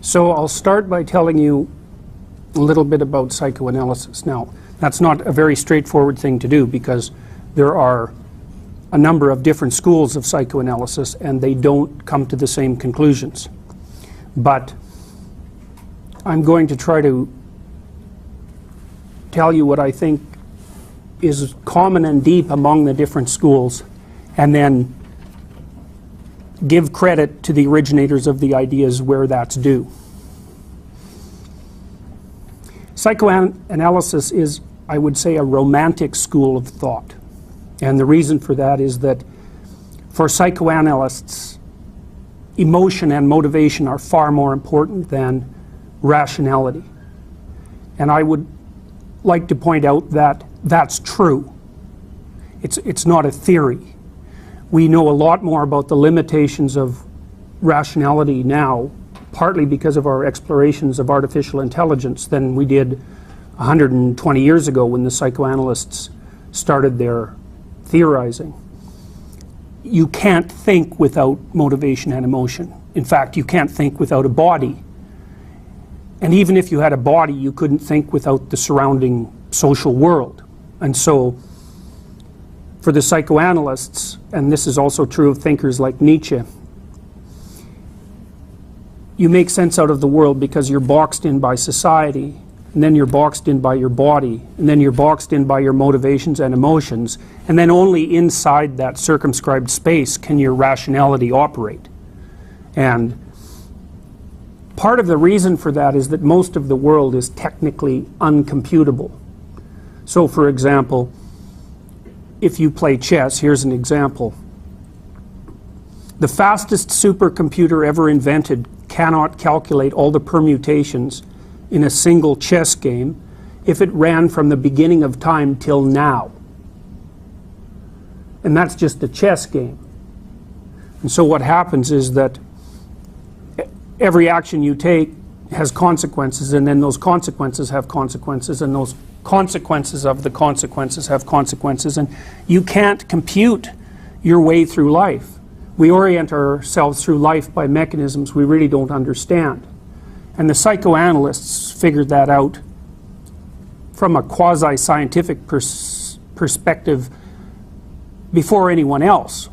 So I'll start by telling you a little bit about psychoanalysis. Now, that's not a very straightforward thing to do because there are a number of different schools of psychoanalysis and they don't come to the same conclusions. But I'm going to try to tell you what I think is common and deep among the different schools, and then give credit to the originators of the ideas where that's due. Psychoanalysis is, I would say, a romantic school of thought. And the reason for that is that for psychoanalysts, emotion and motivation are far more important than rationality. And I would like to point out that that's true. It's not a theory. We know a lot more about the limitations of rationality now, partly because of our explorations of artificial intelligence, than we did 120 years ago when the psychoanalysts started their theorizing. You can't think without motivation and emotion. In fact, you can't think without a body. And even if you had a body, you couldn't think without the surrounding social world. And so, for the psychoanalysts, and this is also true of thinkers like Nietzsche, you make sense out of the world because you're boxed in by society, and then you're boxed in by your body, and then you're boxed in by your motivations and emotions, and then only inside that circumscribed space can your rationality operate. And part of the reason for that is that most of the world is technically uncomputable. So, for example, if you play chess, here's an example. The fastest supercomputer ever invented cannot calculate all the permutations in a single chess game if it ran from the beginning of time till now. And that's just a chess game. And so what happens is that every action you take has consequences, and then those consequences have consequences, and those consequences of the consequences have consequences, and you can't compute your way through life. We orient ourselves through life by mechanisms we really don't understand. And the psychoanalysts figured that out from a quasi-scientific perspective before anyone else.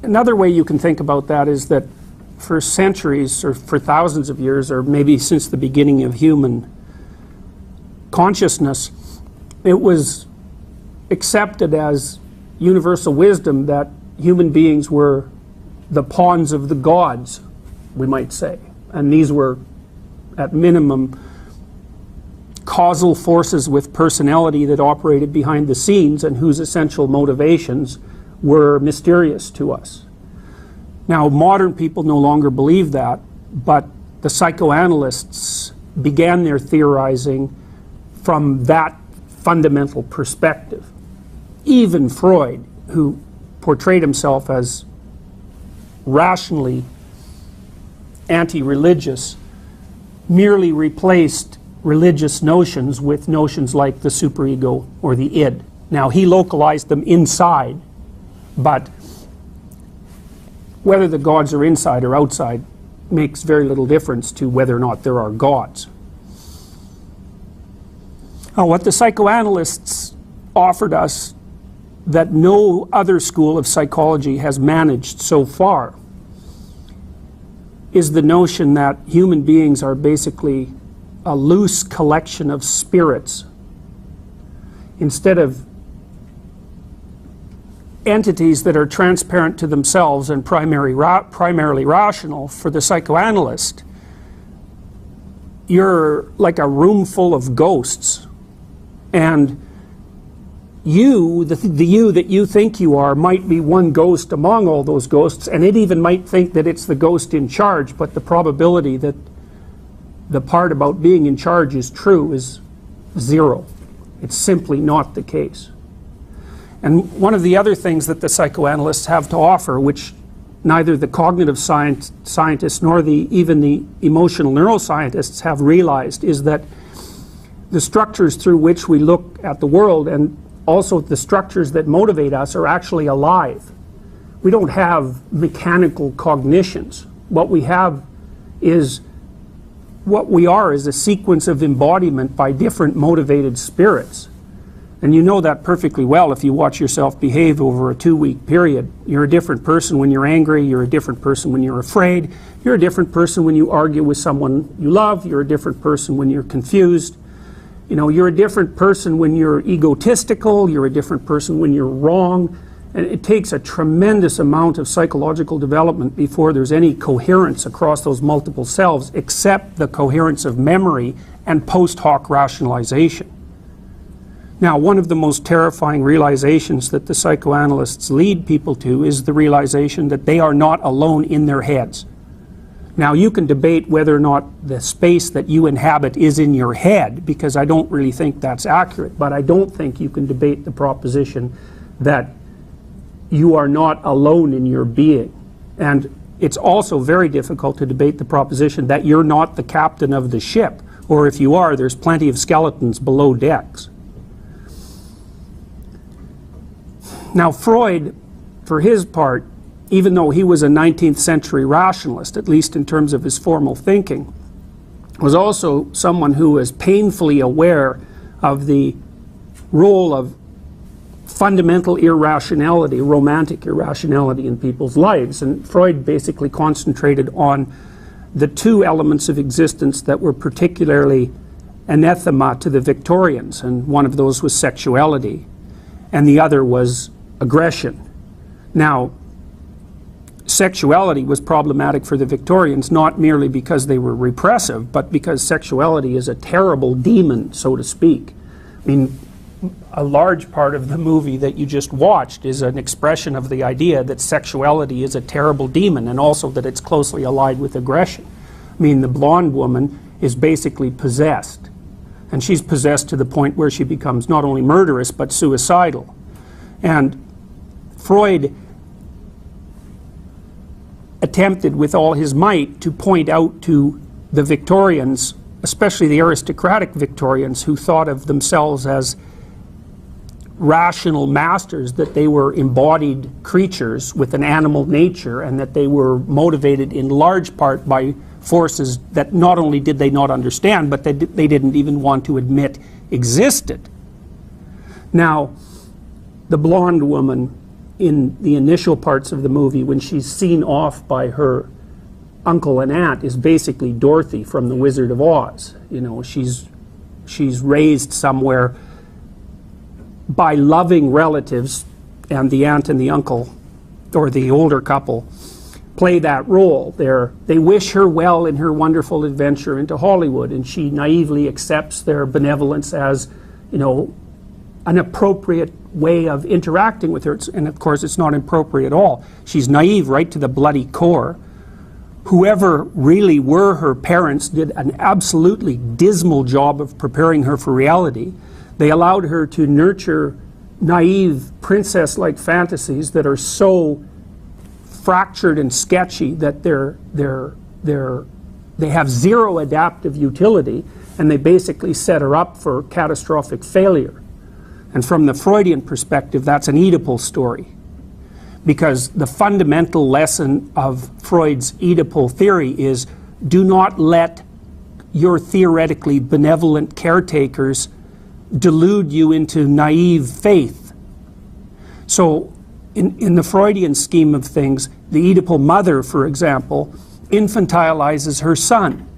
Another way you can think about that is that for centuries, or for thousands of years, or maybe since the beginning of human consciousness, it was accepted as universal wisdom that human beings were the pawns of the gods, we might say. And these were, at minimum, causal forces with personality that operated behind the scenes and whose essential motivations were mysterious to us. Now, modern people no longer believe that, but the psychoanalysts began their theorizing from that fundamental perspective. Even Freud, who portrayed himself as rationally anti-religious, merely replaced religious notions with notions like the superego or the id. Now, he localized them inside, but whether the gods are inside or outside makes very little difference to whether or not there are gods. Now, what the psychoanalysts offered us that no other school of psychology has managed so far is the notion that human beings are basically a loose collection of spirits. Instead of entities that are transparent to themselves and primarily rational, for the psychoanalyst, you're like a room full of ghosts. And you, the you that you think you are, might be one ghost among all those ghosts, and it even might think that it's the ghost in charge, but the probability that the part about being in charge is true is zero. It's simply not the case. And one of the other things that the psychoanalysts have to offer, which neither the cognitive scientists nor even the emotional neuroscientists have realized, is that the structures through which we look at the world, and also the structures that motivate us, are actually alive. We don't have mechanical cognitions. What we have is what we are is a sequence of embodiment by different motivated spirits. And you know that perfectly well if you watch yourself behave over a 2-week period. You're a different person when you're angry, you're a different person when you're afraid, you're a different person when you argue with someone you love, you're a different person when you're confused. You know, you're a different person when you're egotistical, you're a different person when you're wrong. And it takes a tremendous amount of psychological development before there's any coherence across those multiple selves, except the coherence of memory and post hoc rationalization. Now, one of the most terrifying realizations that the psychoanalysts lead people to is the realization that they are not alone in their heads. Now, you can debate whether or not the space that you inhabit is in your head, because I don't really think that's accurate, but I don't think you can debate the proposition that you are not alone in your being. And it's also very difficult to debate the proposition that you're not the captain of the ship, or if you are, there's plenty of skeletons below decks. Now, Freud, for his part, even though he was a 19th century rationalist, at least in terms of his formal thinking, was also someone who was painfully aware of the role of fundamental irrationality, romantic irrationality in people's lives. And Freud basically concentrated on the two elements of existence that were particularly anathema to the Victorians, and one of those was sexuality, and the other was aggression. Now, sexuality was problematic for the Victorians, not merely because they were repressive, but because sexuality is a terrible demon, so to speak. I mean, a large part of the movie that you just watched is an expression of the idea that sexuality is a terrible demon, and also that it's closely allied with aggression. I mean, the blonde woman is basically possessed, and she's possessed to the point where she becomes not only murderous but suicidal. And Freud attempted with all his might to point out to the Victorians, especially the aristocratic Victorians, who thought of themselves as rational masters, that they were embodied creatures with an animal nature, and that they were motivated in large part by forces that not only did they not understand, but they didn't even want to admit existed. Now, the blonde woman in the initial parts of the movie, when she's seen off by her uncle and aunt, is basically Dorothy from The Wizard of Oz. You know, she's raised somewhere by loving relatives, and the aunt and the uncle, or the older couple, play that role. They wish her well in her wonderful adventure into Hollywood, and she naively accepts their benevolence as, you know, an appropriate way of interacting with her. And of course, it's not appropriate at all. She's naive right to the bloody core. Whoever really were her parents did an absolutely dismal job of preparing her for reality. They allowed her to nurture naive princess-like fantasies that are so fractured and sketchy that they have zero adaptive utility, and they basically set her up for catastrophic failure. And from the Freudian perspective, that's an Oedipal story, because the fundamental lesson of Freud's Oedipal theory is, do not let your theoretically benevolent caretakers delude you into naive faith. So in the Freudian scheme of things, the Oedipal mother, for example, infantilizes her son.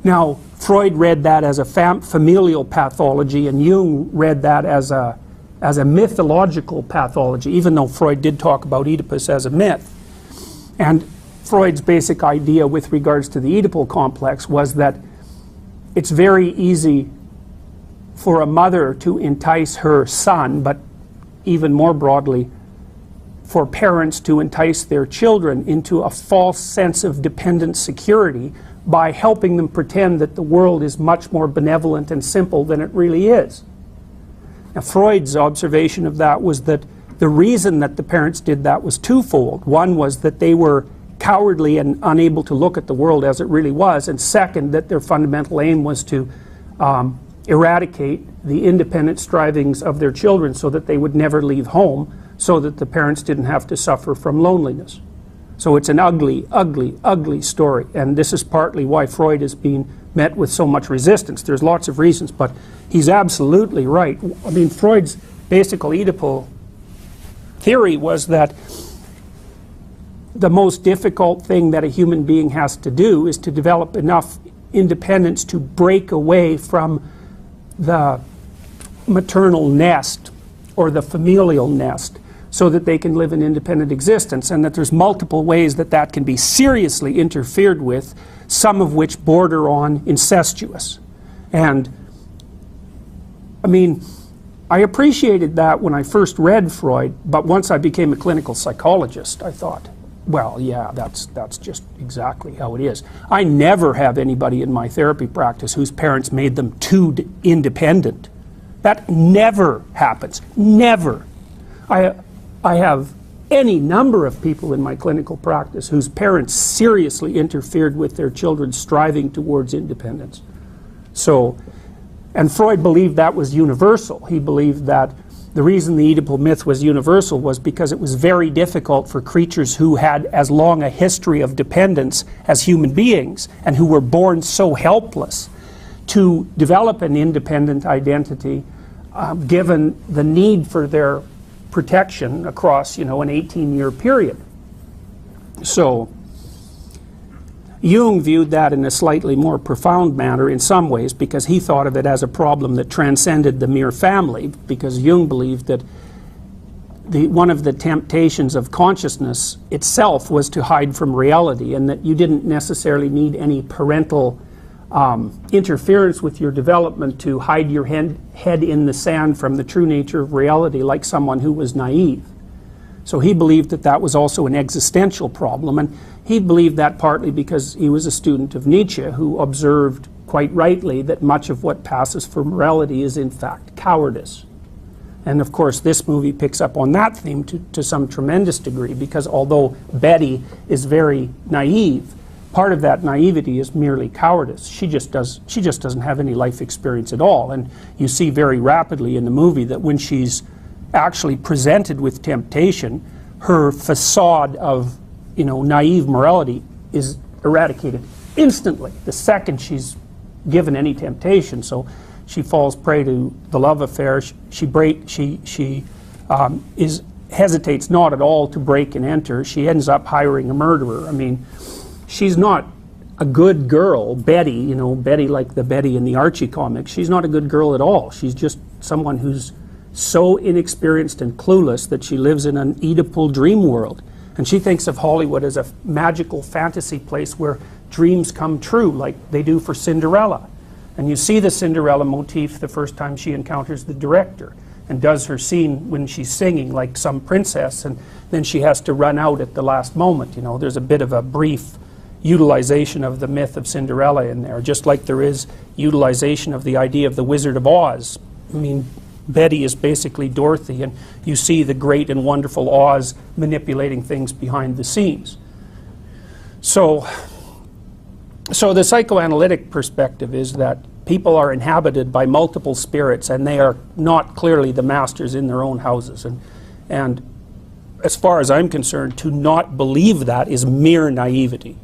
Now, Freud read that as a familial pathology, and Jung read that as a mythological pathology, even though Freud did talk about Oedipus as a myth. And Freud's basic idea with regards to the Oedipal complex was that it's very easy for a mother to entice her son, but even more broadly, for parents to entice their children into a false sense of dependent security by helping them pretend that the world is much more benevolent and simple than it really is. Now, Freud's observation of that was that the reason that the parents did that was twofold. One was that they were cowardly and unable to look at the world as it really was, and second, that their fundamental aim was to eradicate the independent strivings of their children so that they would never leave home, so that the parents didn't have to suffer from loneliness. So it's an ugly, ugly, ugly story. And this is partly why Freud is being met with so much resistance. There's lots of reasons, but he's absolutely right. I mean, Freud's basic Oedipal theory was that the most difficult thing that a human being has to do is to develop enough independence to break away from the maternal nest or the familial nest so that they can live an independent existence, and that there's multiple ways that that can be seriously interfered with, some of which border on incestuous. And I mean, I appreciated that when I first read Freud, but once I became a clinical psychologist, I thought, well, yeah, that's just exactly how it is. I never have anybody in my therapy practice whose parents made them too independent. That never happens. Never. I have any number of people in my clinical practice whose parents seriously interfered with their children striving towards independence. So, and Freud believed that was universal. He believed that the reason the Oedipal myth was universal was because it was very difficult for creatures who had as long a history of dependence as human beings and who were born so helpless to develop an independent identity, given the need for their protection across, an 18-year period. So Jung viewed that in a slightly more profound manner in some ways, because he thought of it as a problem that transcended the mere family, because Jung believed that one of the temptations of consciousness itself was to hide from reality, and that you didn't necessarily need any parental interference with your development to hide your head in the sand from the true nature of reality, like someone who was naive. So he believed that that was also an existential problem, and he believed that partly because he was a student of Nietzsche, who observed quite rightly that much of what passes for morality is in fact cowardice. And of course this movie picks up on that theme to some tremendous degree, because although Betty is very naive, part of that naivety is merely cowardice. She just doesn't have any life experience at all. And you see very rapidly in the movie that when she's actually presented with temptation, her facade of naive morality is eradicated instantly the second she's given any temptation. So she falls prey to the love affair. She hesitates not at all to break and enter. She ends up hiring a murderer. I mean, she's not a good girl. Betty, Betty like the Betty in the Archie comics, she's not a good girl at all. She's just someone who's so inexperienced and clueless that she lives in an Oedipal dream world. And she thinks of Hollywood as a magical fantasy place where dreams come true, like they do for Cinderella. And you see the Cinderella motif the first time she encounters the director and does her scene when she's singing like some princess, and then she has to run out at the last moment. There's a bit of a brief utilization of the myth of Cinderella in there, just like there is utilization of the idea of the Wizard of Oz. I mean, Betty is basically Dorothy, and you see the great and wonderful Oz manipulating things behind the scenes. So the psychoanalytic perspective is that people are inhabited by multiple spirits, and they are not clearly the masters in their own houses. And as far as I'm concerned, to not believe that is mere naivety.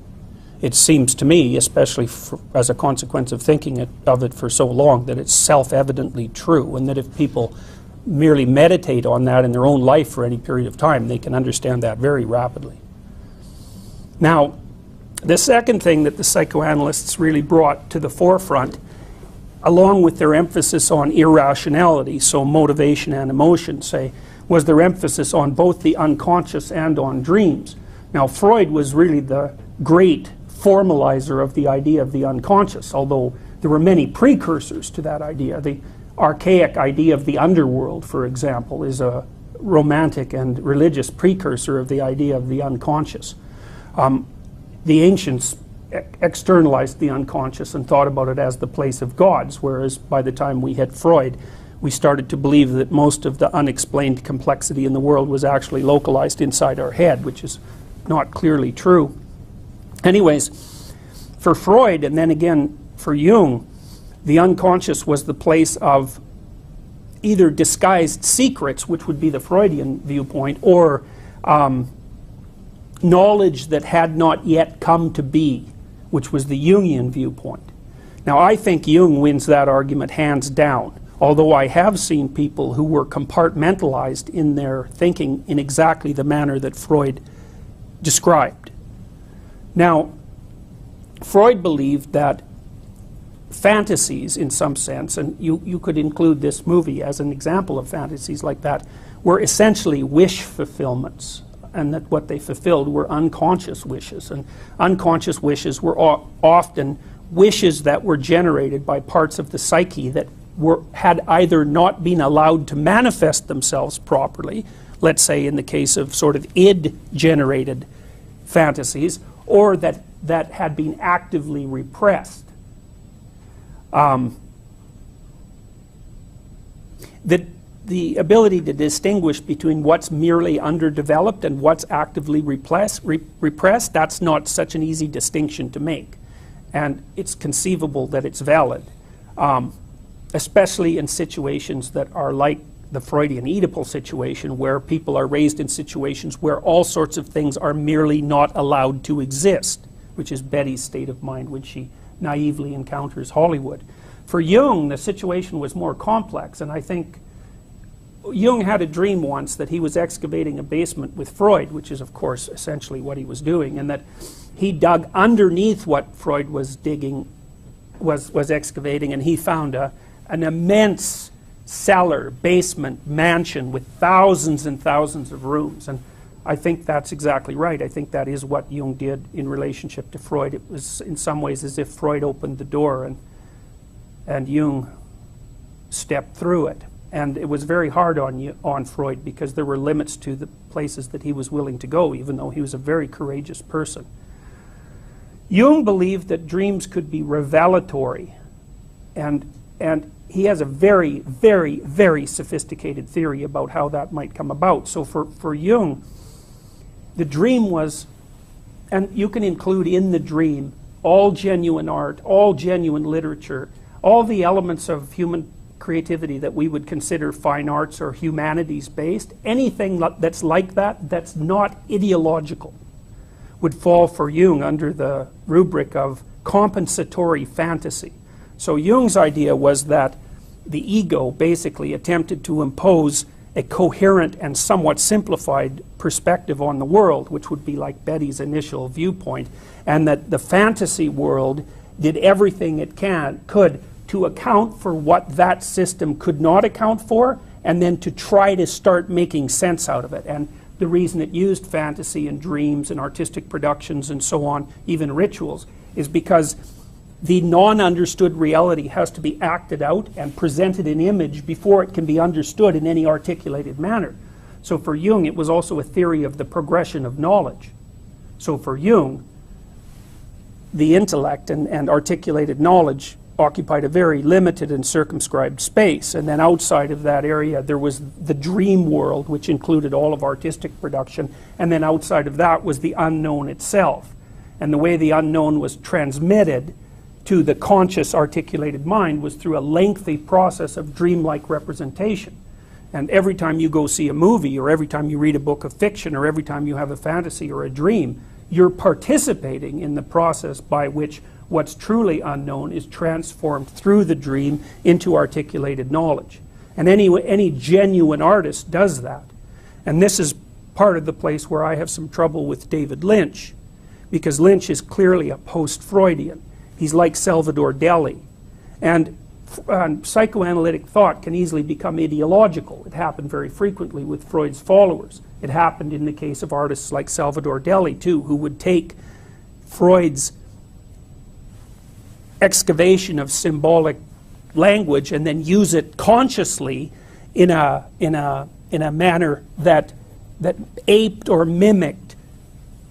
It seems to me, especially as a consequence of thinking of it for so long, that it's self-evidently true, and that if people merely meditate on that in their own life for any period of time, they can understand that very rapidly. Now, the second thing that the psychoanalysts really brought to the forefront, along with their emphasis on irrationality, so motivation and emotion, say, was their emphasis on both the unconscious and on dreams. Now, Freud was really the great formalizer of the idea of the unconscious, although there were many precursors to that idea. The archaic idea of the underworld, for example, is a romantic and religious precursor of the idea of the unconscious. The ancients externalized the unconscious and thought about it as the place of gods, whereas by the time we hit Freud, we started to believe that most of the unexplained complexity in the world was actually localized inside our head, which is not clearly true. Anyways, for Freud, and then again for Jung, the unconscious was the place of either disguised secrets, which would be the Freudian viewpoint, or knowledge that had not yet come to be, which was the Jungian viewpoint. Now, I think Jung wins that argument hands down, although I have seen people who were compartmentalized in their thinking in exactly the manner that Freud described. Now, Freud believed that fantasies, in some sense, and you could include this movie as an example of fantasies like that, were essentially wish fulfillments, and that what they fulfilled were unconscious wishes. And unconscious wishes were often wishes that were generated by parts of the psyche that had either not been allowed to manifest themselves properly, let's say in the case of sort of id-generated fantasies, or that had been actively repressed. The ability to distinguish between what's merely underdeveloped and what's actively repressed, that's not such an easy distinction to make. And it's conceivable that it's valid, especially in situations that are like the Freudian Oedipal situation, where people are raised in situations where all sorts of things are merely not allowed to exist, which is Betty's state of mind when she naively encounters Hollywood. For Jung, the situation was more complex, and I think Jung had a dream once that he was excavating a basement with Freud, which is of course essentially what he was doing, and that he dug underneath what Freud was digging, was excavating, and he found an immense cellar, basement, mansion with thousands and thousands of rooms. And I think that's exactly right. I think that is what Jung did in relationship to Freud. It was in some ways as if Freud opened the door and Jung stepped through it. And it was very hard on Freud because there were limits to the places that he was willing to go, even though he was a very courageous person. Jung believed that dreams could be revelatory, and he has a very, very, very sophisticated theory about how that might come about. So for Jung, the dream was, and you can include in the dream all genuine art, all genuine literature, all the elements of human creativity that we would consider fine arts or humanities based, anything that's like that, that's not ideological, would fall for Jung under the rubric of compensatory fantasy. So Jung's idea was that the ego basically attempted to impose a coherent and somewhat simplified perspective on the world, which would be like Betty's initial viewpoint, and that the fantasy world did everything it could to account for what that system could not account for, and then to try to start making sense out of it. And the reason it used fantasy and dreams and artistic productions and so on, even rituals, is because the non-understood reality has to be acted out and presented in image before it can be understood in any articulated manner. So for Jung, it was also a theory of the progression of knowledge. So for Jung, the intellect and articulated knowledge occupied a very limited and circumscribed space, and then outside of that area there was the dream world, which included all of artistic production, and then outside of that was the unknown itself. And the way the unknown was transmitted to the conscious articulated mind was through a lengthy process of dreamlike representation. And every time you go see a movie, or every time you read a book of fiction, or every time you have a fantasy or a dream, you're participating in the process by which what's truly unknown is transformed through the dream into articulated knowledge. And any genuine artist does that. And this is part of the place where I have some trouble with David Lynch, because Lynch is clearly a post-Freudian. He's like Salvador Dali. And psychoanalytic thought can easily become ideological. It happened very frequently with Freud's followers. It happened in the case of artists like Salvador Dali, too, who would take Freud's excavation of symbolic language and then use it consciously in a manner that aped or mimicked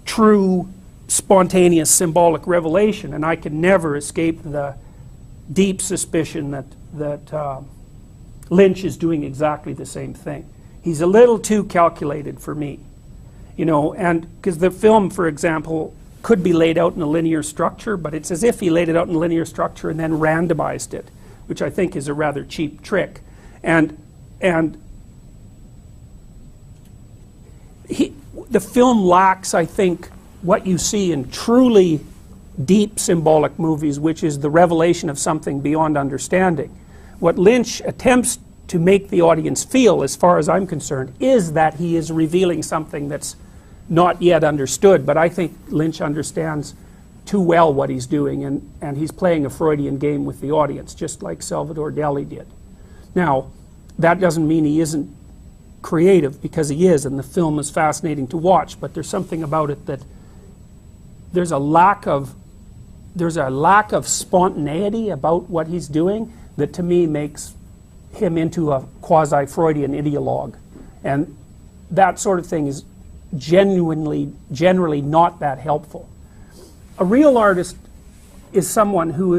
true spontaneous symbolic revelation. And I can never escape the deep suspicion that Lynch is doing exactly the same thing. He's a little too calculated for me, you know, and because the film, for example, could be laid out in a linear structure, but it's as if he laid it out in a linear structure and then randomized it, which I think is a rather cheap trick. And the the film lacks, I think, what you see in truly deep symbolic movies, which is the revelation of something beyond understanding. What Lynch attempts to make the audience feel, as far as I'm concerned, is that he is revealing something that's not yet understood. But I think Lynch understands too well what he's doing, and he's playing a Freudian game with the audience, just like Salvador Dali did. Now, that doesn't mean he isn't creative, because he is, and the film is fascinating to watch, but there's something about it that there's a lack of spontaneity about what he's doing that to me makes him into a quasi-Freudian ideologue. And that sort of thing is generally not that helpful. A real artist is someone who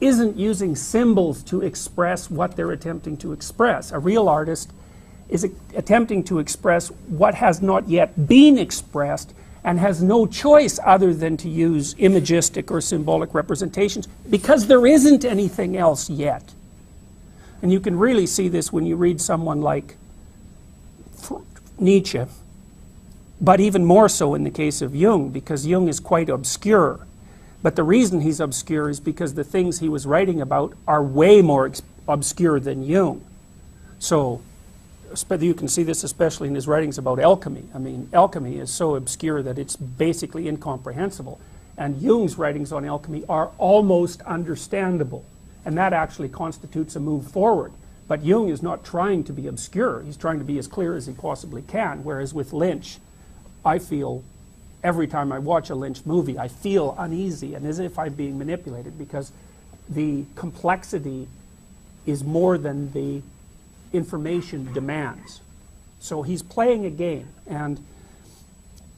isn't using symbols to express what they're attempting to express. A real artist is attempting to express what has not yet been expressed and has no choice other than to use imagistic or symbolic representations, because there isn't anything else yet. And you can really see this when you read someone like Nietzsche, but even more so in the case of Jung, because Jung is quite obscure. But the reason he's obscure is because the things he was writing about are way more obscure than Jung. So you can see this especially in his writings about alchemy. I mean, alchemy is so obscure that it's basically incomprehensible. And Jung's writings on alchemy are almost understandable. And that actually constitutes a move forward. But Jung is not trying to be obscure. He's trying to be as clear as he possibly can. Whereas with Lynch, I feel, every time I watch a Lynch movie, I feel uneasy and as if I'm being manipulated, because the complexity is more than the information demands. So he's playing a game, and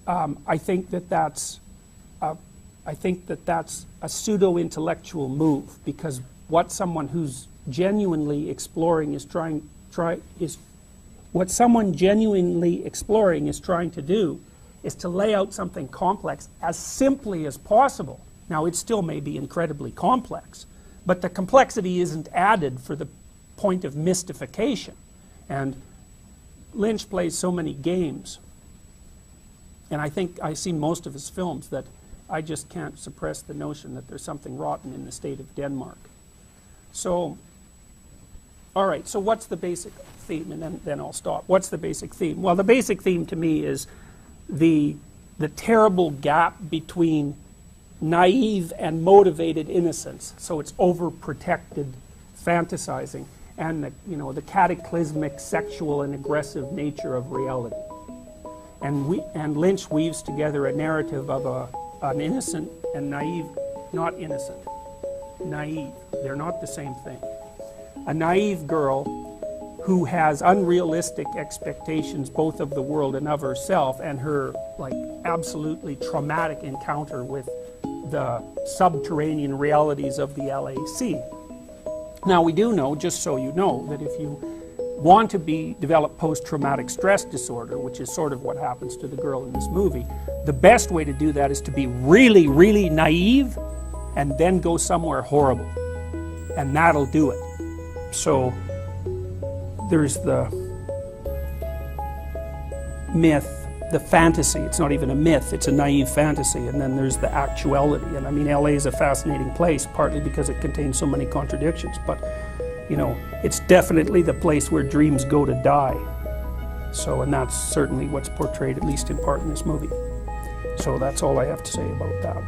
I think that that's a pseudo-intellectual move, because what someone who's genuinely exploring is trying to do is to lay out something complex as simply as possible. Now, it still may be incredibly complex, but the complexity isn't added for the point of mystification. And Lynch plays so many games, and I think I've seen most of his films, that I just can't suppress the notion that there's something rotten in the state of Denmark. So, all right, so what's the basic theme? And then I'll stop. What's the basic theme? Well, the basic theme to me is the terrible gap between naive and motivated innocence. So it's overprotected fantasizing, and the cataclysmic sexual and aggressive nature of reality. And Lynch weaves together a narrative of an innocent and naive, not innocent, naive. They're not the same thing. A naive girl who has unrealistic expectations both of the world and of herself, and her absolutely traumatic encounter with the subterranean realities of the LAC. Now, we do know, just so you know, that if you want to develop post-traumatic stress disorder, which is sort of what happens to the girl in this movie, the best way to do that is to be really, really naive and then go somewhere horrible. And that'll do it. So there's the myth, the fantasy. It's not even a myth, it's a naive fantasy. And then there's the actuality. And I mean, LA is a fascinating place, partly because it contains so many contradictions. But, it's definitely the place where dreams go to die. So, and that's certainly what's portrayed, at least in part, in this movie. So that's all I have to say about that.